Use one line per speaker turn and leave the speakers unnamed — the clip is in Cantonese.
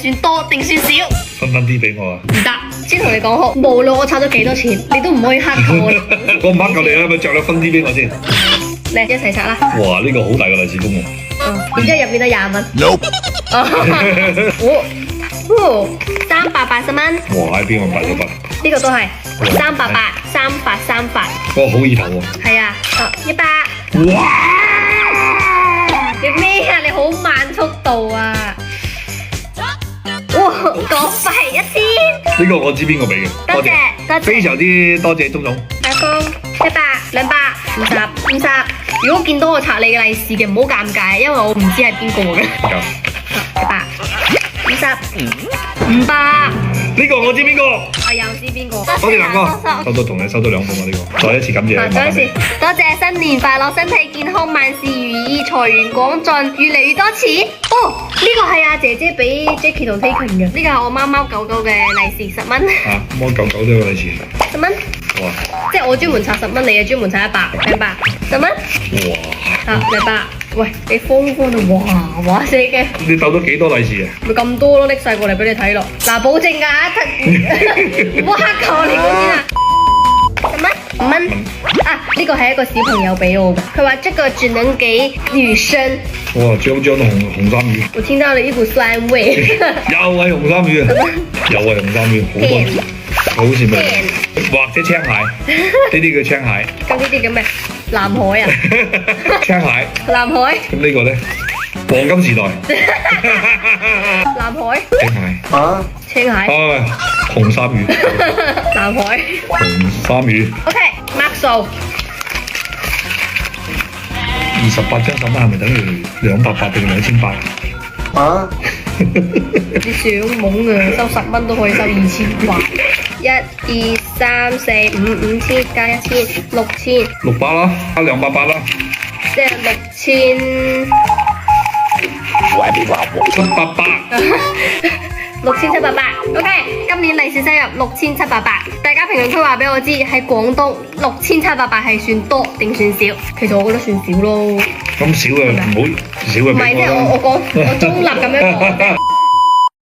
算多定算少？
分啲俾我啊！
唔得，先同你講好，無論我炒咗幾多錢，你都唔可以克扣我。
我唔克夠你啦，咪着啦，分啲俾我先。
嚟一齊拆啦。
哇！呢個好大個利是封喎。
然之後入邊得20蚊。哦，380蚊。
哇！喺邊個888？
呢個都係388，三發三發。
哦，好意頭喎。
係啊，100。
哇！
你咩啊？你好慢速度啊！哇，國費1000。
呢個我知邊個俾嘅。
多謝多謝。
非常之多謝鍾總。
大風100、200、50、50。如果見到我拆你嘅利是嘅，唔好尷尬，因為我唔知係邊個嘅。100、50、500。
呢個我知邊個。
我又知邊個。
多謝南哥，收到同你收到2封啊！呢個再一次感謝。
再一次多謝，新年快樂，身體健康，萬事如意，財源廣進，越嚟越多錢。哦，呢個係阿姐姐俾 Jackie 同 Taken 嘅，呢個係我貓貓狗狗嘅利是10蚊。
啊，貓狗狗都有利是。
10蚊。
哇！
即係我專門拆10蚊，你係專門拆100，明白？10蚊。
哇！
啊，200。喂，你慌慌到哇死嘅。
你鬥咗幾多利是啊？
咪咁多咯，拎晒過嚟俾你睇咯。嗱，保證㗎，唔好克扣你嗰啲啊。10蚊，5蚊。啊，呢個係一個小朋友俾我嘅，佢話這個只能給女生。
哇，張張紅衫魚。
我聽到了一股酸味。
又係紅衫魚啊！又係紅衫魚，好多字，好似咩？或者青蟹，呢啲叫青蟹。
咁呢啲叫咩？南海啊？
青蟹。
南海。
咁呢個咧？黃金時代。
南海。
青蟹。
啊？
青蟹。
啊，紅衫魚。
南海。
紅衫魚。
OK，mark 數。
28張10蚊係咪等於288定2800？
啊？
你想懵啊？收10蚊都可以收2000塊。1、2、3、4、5，5000加1000，6000。
600啦，加288啦。
即係6700。 6700。OK， 今年利是收入6700。大家評論區話俾我知，喺廣東6700係算多定算少？其實我覺得算少咯。
咁少嘅唔好少嘅俾我啦。
唔係，即係我中立咁樣講。